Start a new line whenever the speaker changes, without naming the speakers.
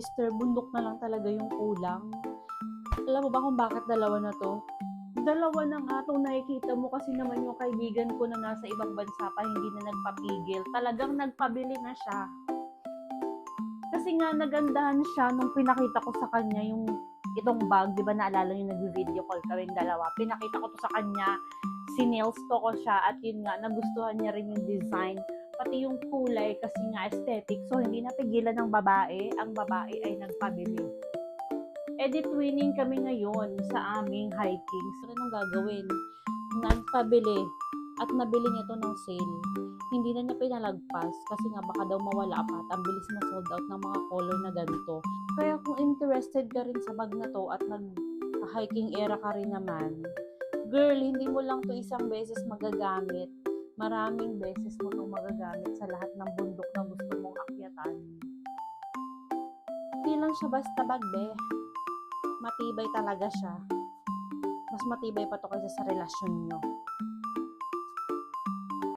Mister, bundok na lang talaga yung kulang. Alam mo ba kung bakit dalawa na to? Dalawa na nga itong nakikita mo kasi naman yung kaibigan ko na nasa ibang bansa pa hindi na nagpapigil. Talagang nagpabili na siya. Kasi nga nagandahan siya nung pinakita ko sa kanya yung itong bag, di ba naalala yung nag-video call kaming dalawa. Pinakita ko to sa kanya, sinils ko siya at yun nga, nagustuhan niya rin yung design. Pati yung kulay kasi nga aesthetic. So hindi napigilan ng babae, ang babae ay nagpabili. Edit winning kami ngayon sa aming hiking. So, anong gagawin? Nagpabili at nabili niya to ng sale. Hindi na niya pinalagpas kasi nga baka daw mawala pa at ang bilis na sold out ng mga color na ganito. Kaya kung interested ka rin sa bag na to at nag-hiking era ka rin naman, girl, hindi mo lang to isang beses magagamit. Maraming beses mo itong magagamit sa lahat ng bundok na gusto mong akyatan. Hindi lang siya basta bag, matibay talaga siya. Mas matibay pa to kaysa sa relasyon nyo.